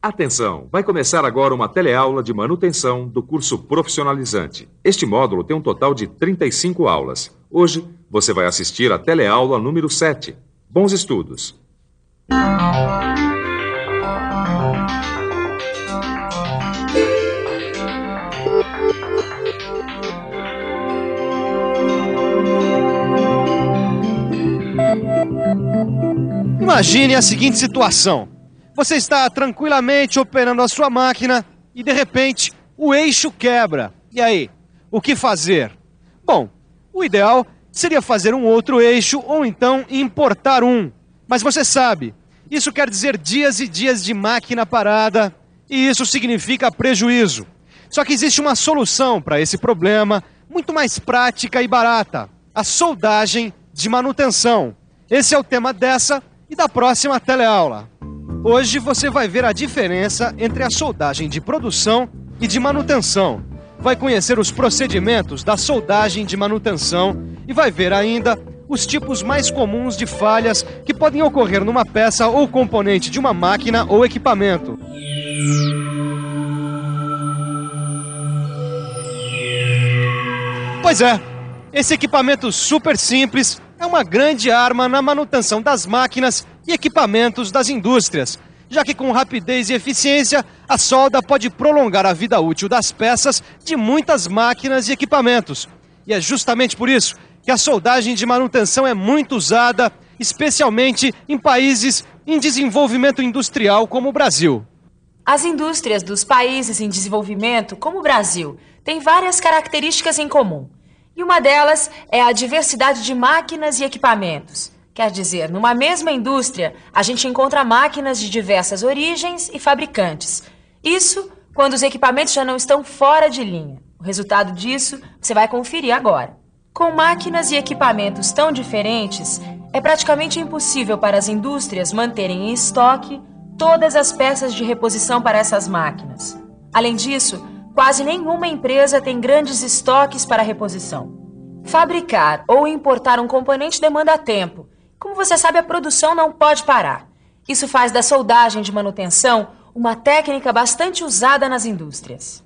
Atenção! Vai começar agora uma teleaula de manutenção do curso profissionalizante. Este módulo tem um total de 35 aulas. Hoje, você vai assistir a teleaula número 7. Bons estudos! Imagine a seguinte situação. Você está tranquilamente operando a sua máquina e, de repente, o eixo quebra. E aí, o que fazer? Bom, o ideal seria fazer um outro eixo ou então importar um. Mas você sabe, isso quer dizer dias e dias de máquina parada e isso significa prejuízo. Só que existe uma solução para esse problema muito mais prática e barata: a soldagem de manutenção. Esse é o tema dessa e da próxima teleaula. Hoje você vai ver a diferença entre a soldagem de produção e de manutenção. Vai conhecer os procedimentos da soldagem de manutenção e vai ver ainda os tipos mais comuns de falhas que podem ocorrer numa peça ou componente de uma máquina ou equipamento. Pois é, esse equipamento super simples é uma grande arma na manutenção das máquinas e equipamentos das indústrias, já que com rapidez e eficiência a solda pode prolongar a vida útil das peças de muitas máquinas e equipamentos. E é justamente por isso que a soldagem de manutenção é muito usada, especialmente em países em desenvolvimento industrial como o Brasil. As indústrias dos países em desenvolvimento, como o Brasil, têm várias características em comum. E uma delas é a diversidade de máquinas e equipamentos. Quer dizer, numa mesma indústria, a gente encontra máquinas de diversas origens e fabricantes. Isso quando os equipamentos já não estão fora de linha. O resultado disso você vai conferir agora. Com máquinas e equipamentos tão diferentes, é praticamente impossível para as indústrias manterem em estoque todas as peças de reposição para essas máquinas. Além disso, quase nenhuma empresa tem grandes estoques para reposição. Fabricar ou importar um componente demanda tempo. Como você sabe, a produção não pode parar. Isso faz da soldagem de manutenção uma técnica bastante usada nas indústrias.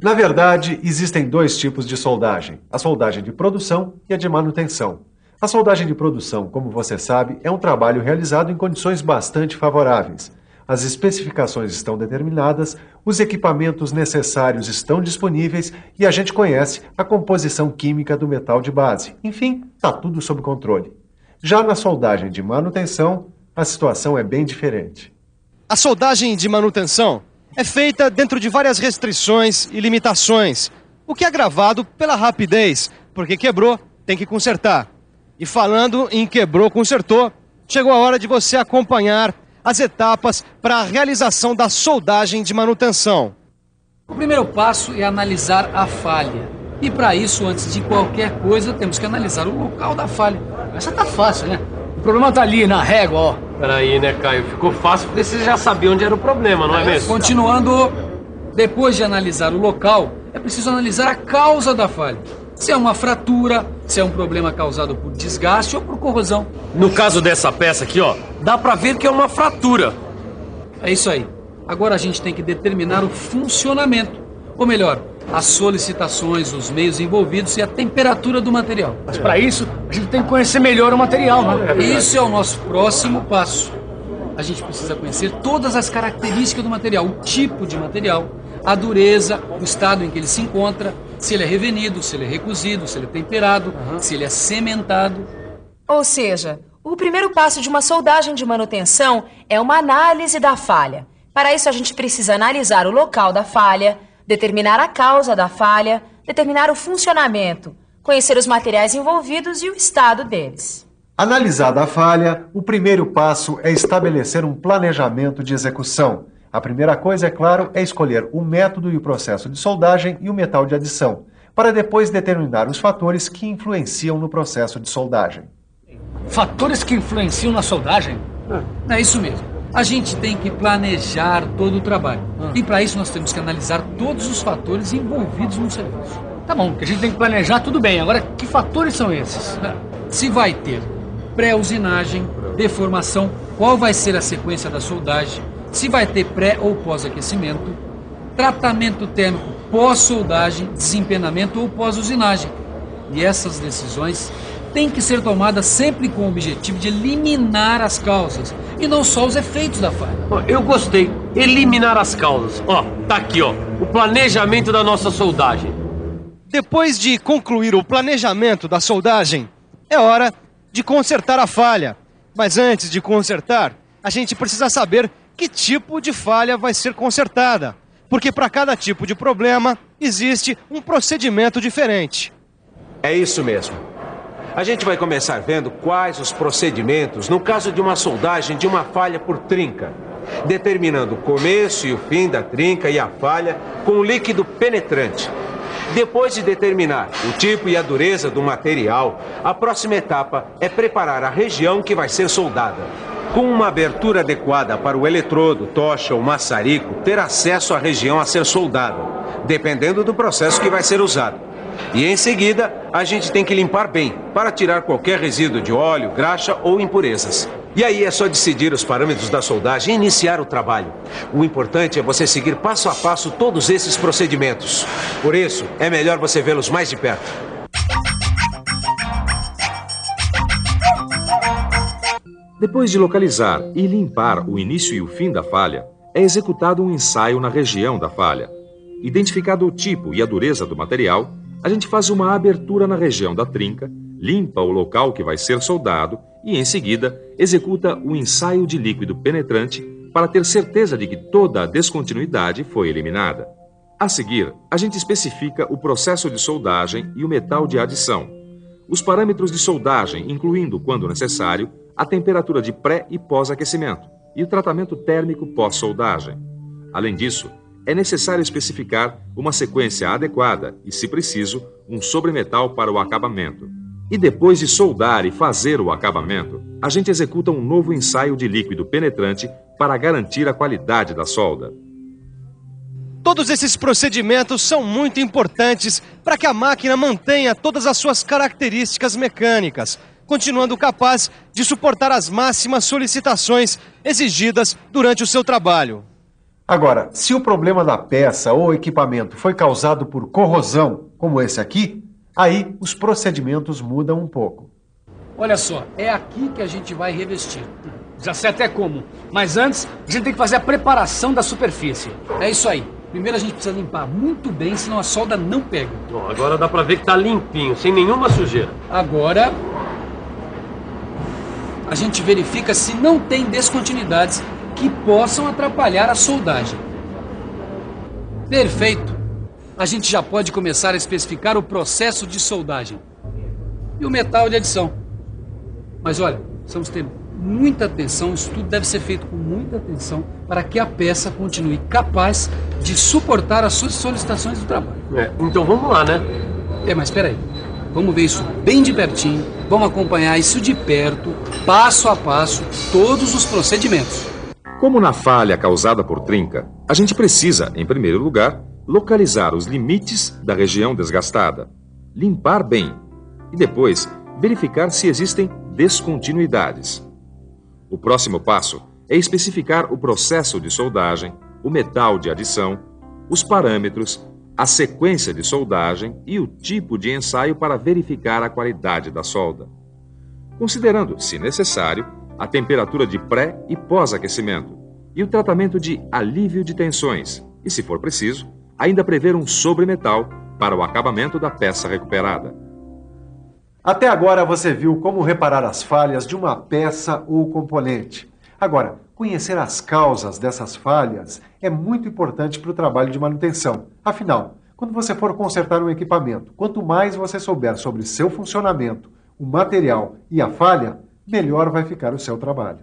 Na verdade, existem dois tipos de soldagem: a soldagem de produção e a de manutenção. A soldagem de produção, como você sabe, é um trabalho realizado em condições bastante favoráveis. As especificações estão determinadas, os equipamentos necessários estão disponíveis e a gente conhece a composição química do metal de base. Enfim, está tudo sob controle. Já na soldagem de manutenção, a situação é bem diferente. A soldagem de manutenção é feita dentro de várias restrições e limitações, o que é agravado pela rapidez, porque quebrou, tem que consertar. E falando em quebrou, consertou, chegou a hora de você acompanhar as etapas para a realização da soldagem de manutenção. O primeiro passo é analisar a falha. E para isso, antes de qualquer coisa, temos que analisar o local da falha. Essa tá fácil, né? O problema tá ali, na régua, ó. Peraí, né, Caio? Ficou fácil porque você já sabia onde era o problema, não é mesmo? Continuando, depois de analisar o local, é preciso analisar a causa da falha. Se é uma fratura, se é um problema causado por desgaste ou por corrosão. No caso dessa peça aqui, ó, dá pra ver que é uma fratura. É isso aí. Agora a gente tem que determinar o funcionamento. Ou melhor, as solicitações, os meios envolvidos e a temperatura do material. Mas pra isso, a gente tem que conhecer melhor o material, né? Isso é o nosso próximo passo. A gente precisa conhecer todas as características do material, o tipo de material, a dureza, o estado em que ele se encontra, se ele é revenido, se ele é recozido, se ele é temperado, se ele é cementado. Ou seja, o primeiro passo de uma soldagem de manutenção é uma análise da falha. Para isso, a gente precisa analisar o local da falha, determinar a causa da falha, determinar o funcionamento, conhecer os materiais envolvidos e o estado deles. Analisada a falha, o primeiro passo é estabelecer um planejamento de execução. A primeira coisa, é claro, é escolher o método e o processo de soldagem e o metal de adição, para depois determinar os fatores que influenciam no processo de soldagem. Fatores que influenciam na soldagem? É isso mesmo. A gente tem que planejar todo o trabalho. E para isso nós temos que analisar todos os fatores envolvidos no serviço. Tá bom, que a gente tem que planejar tudo bem. Agora, que fatores são esses? Se vai ter pré-usinagem, deformação qual vai ser a sequência da soldagem, se vai ter pré ou pós-aquecimento, tratamento térmico pós-soldagem, desempenamento ou pós-usinagem. E essas decisões têm que ser tomadas sempre com o objetivo de eliminar as causas e não só os efeitos da falha. Eu gostei. Eliminar as causas. Ó, tá aqui, ó. O planejamento da nossa soldagem. Depois de concluir o planejamento da soldagem, é hora de consertar a falha. Mas antes de consertar, a gente precisa saber que tipo de falha vai ser consertada. Porque para cada tipo de problema, existe um procedimento diferente. É isso mesmo. A gente vai começar vendo quais os procedimentos no caso de uma soldagem de uma falha por trinca, determinando o começo e o fim da trinca e a falha com o líquido penetrante. Depois de determinar o tipo e a dureza do material, a próxima etapa é preparar a região que vai ser soldada. Com uma abertura adequada para o eletrodo, tocha ou maçarico ter acesso à região a ser soldada, dependendo do processo que vai ser usado. E em seguida, a gente tem que limpar bem, para tirar qualquer resíduo de óleo, graxa ou impurezas. E aí é só decidir os parâmetros da soldagem e iniciar o trabalho. O importante é você seguir passo a passo todos esses procedimentos. Por isso, é melhor você vê-los mais de perto. Depois de localizar e limpar o início e o fim da falha, é executado um ensaio na região da falha. Identificado o tipo e a dureza do material, a gente faz uma abertura na região da trinca, limpa o local que vai ser soldado e, em seguida, executa o ensaio de líquido penetrante para ter certeza de que toda a descontinuidade foi eliminada. A seguir, a gente especifica o processo de soldagem e o metal de adição. Os parâmetros de soldagem, incluindo, quando necessário, a temperatura de pré- e pós-aquecimento e o tratamento térmico pós-soldagem. Além disso, é necessário especificar uma sequência adequada e, se preciso, um sobremetal para o acabamento. E depois de soldar e fazer o acabamento, a gente executa um novo ensaio de líquido penetrante para garantir a qualidade da solda. Todos esses procedimentos são muito importantes para que a máquina mantenha todas as suas características mecânicas, continuando capaz de suportar as máximas solicitações exigidas durante o seu trabalho. Agora, se o problema da peça ou equipamento foi causado por corrosão, como esse aqui, aí os procedimentos mudam um pouco. Olha só, é aqui que a gente vai revestir. Já sei até como, mas antes a gente tem que fazer a preparação da superfície. É isso aí. Primeiro a gente precisa limpar muito bem, senão a solda não pega. Bom, agora dá pra ver que tá limpinho, sem nenhuma sujeira. Agora a gente verifica se não tem descontinuidades que possam atrapalhar a soldagem. Perfeito! A gente já pode começar a especificar o processo de soldagem e o metal de adição. Mas olha, precisamos ter muita atenção, isso tudo deve ser feito com muita atenção para que a peça continue capaz de suportar as suas solicitações do trabalho. Então vamos lá, né? Mas espera aí. Vamos ver isso bem de pertinho, vamos acompanhar isso de perto, passo a passo, todos os procedimentos. Como na falha causada por trinca, a gente precisa, em primeiro lugar, localizar os limites da região desgastada, limpar bem e depois verificar se existem descontinuidades. O próximo passo é especificar o processo de soldagem, o metal de adição, os parâmetros, a sequência de soldagem e o tipo de ensaio para verificar a qualidade da solda, considerando, se necessário, a temperatura de pré- e pós-aquecimento e o tratamento de alívio de tensões e, se for preciso, ainda prever um sobremetal para o acabamento da peça recuperada. Até agora você viu como reparar as falhas de uma peça ou componente. Agora, conhecer as causas dessas falhas é muito importante para o trabalho de manutenção. Afinal, quando você for consertar um equipamento, quanto mais você souber sobre seu funcionamento, o material e a falha, melhor vai ficar o seu trabalho.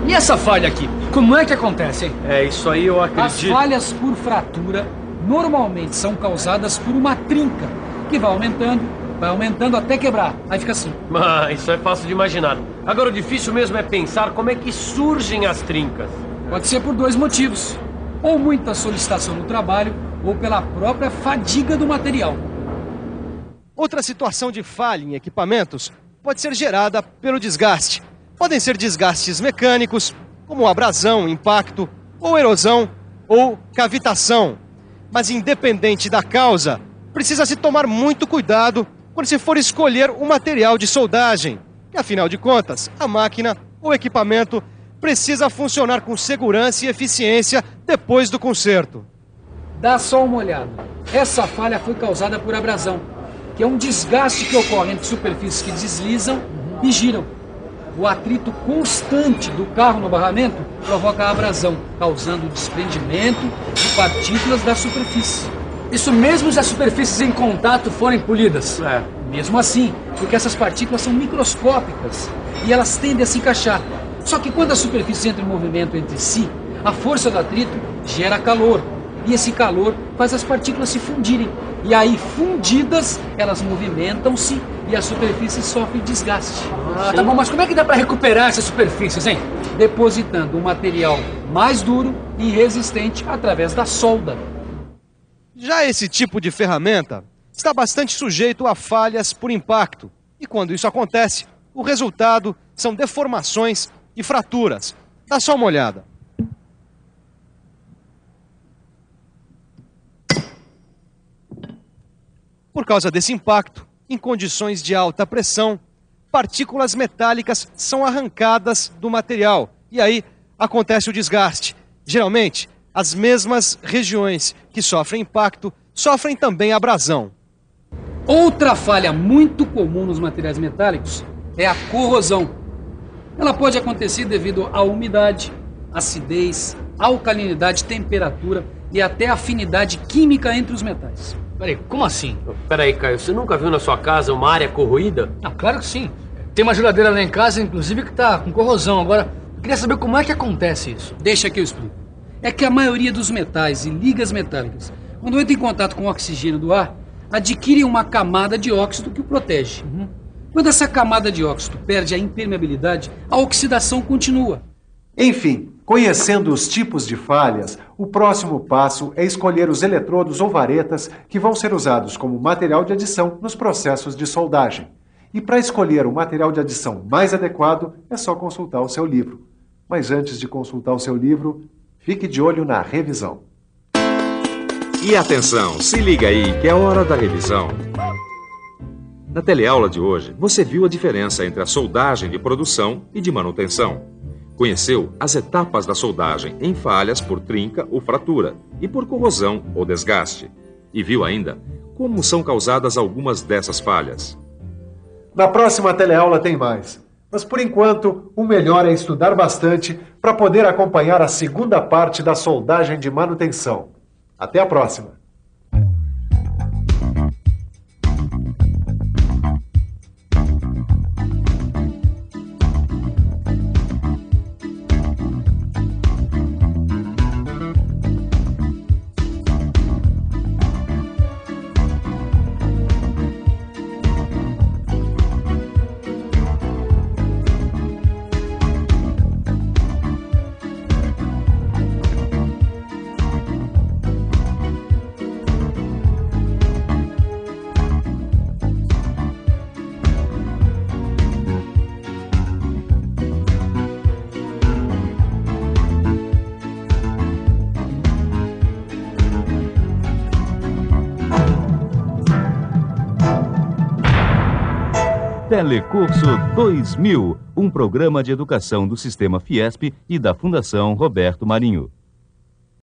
E essa falha aqui, como é que acontece, hein? Isso aí eu acredito. As falhas por fratura normalmente são causadas por uma trinca, que vai aumentando até quebrar. Aí fica assim. Isso é fácil de imaginar. Agora o difícil mesmo é pensar como é que surgem as trincas. Pode ser por dois motivos. Ou muita solicitação no trabalho, ou pela própria fadiga do material. Outra situação de falha em equipamentos pode ser gerada pelo desgaste. Podem ser desgastes mecânicos, como abrasão, impacto, ou erosão, ou cavitação. Mas independente da causa, precisa se tomar muito cuidado quando se for escolher o material de soldagem. E afinal de contas, a máquina ou equipamento precisa funcionar com segurança e eficiência depois do conserto. Dá só uma olhada. Essa falha foi causada por abrasão, que é um desgaste que ocorre entre superfícies que deslizam e giram. O atrito constante do carro no barramento provoca a abrasão, causando o desprendimento de partículas da superfície. Isso mesmo se as superfícies em contato forem polidas. Mesmo assim, porque essas partículas são microscópicas e elas tendem a se encaixar. Só que quando a superfície entra em movimento entre si, a força do atrito gera calor. E esse calor faz as partículas se fundirem. E aí, fundidas, elas movimentam-se e a superfície sofre desgaste. Tá bom, mas como é que dá para recuperar essas superfícies, hein? Depositando um material mais duro e resistente através da solda. Já esse tipo de ferramenta está bastante sujeito a falhas por impacto. E quando isso acontece, o resultado são deformações e fraturas. Dá só uma olhada. Por causa desse impacto, em condições de alta pressão, partículas metálicas são arrancadas do material e aí acontece o desgaste. Geralmente, as mesmas regiões que sofrem impacto sofrem também abrasão. Outra falha muito comum nos materiais metálicos é a corrosão. Ela pode acontecer devido à umidade, acidez, alcalinidade, temperatura e até afinidade química entre os metais. Peraí, como assim? Peraí, Caio, você nunca viu na sua casa uma área corroída? Claro que sim. Tem uma geladeira lá em casa, inclusive, que tá com corrosão. Agora, eu queria saber como é que acontece isso. Deixa que eu explico. É que a maioria dos metais e ligas metálicas, quando entra em contato com o oxigênio do ar, adquirem uma camada de óxido que o protege. Quando essa camada de óxido perde a impermeabilidade, a oxidação continua. Enfim, conhecendo os tipos de falhas, o próximo passo é escolher os eletrodos ou varetas que vão ser usados como material de adição nos processos de soldagem. E para escolher o material de adição mais adequado, é só consultar o seu livro. Mas antes de consultar o seu livro, fique de olho na revisão. E atenção, se liga aí que é hora da revisão. Na teleaula de hoje, você viu a diferença entre a soldagem de produção e de manutenção. Conheceu as etapas da soldagem em falhas por trinca ou fratura e por corrosão ou desgaste. E viu ainda como são causadas algumas dessas falhas. Na próxima teleaula tem mais. Mas por enquanto, o melhor é estudar bastante para poder acompanhar a segunda parte da soldagem de manutenção. Até a próxima! Telecurso 2000, um programa de educação do Sistema Fiesp e da Fundação Roberto Marinho.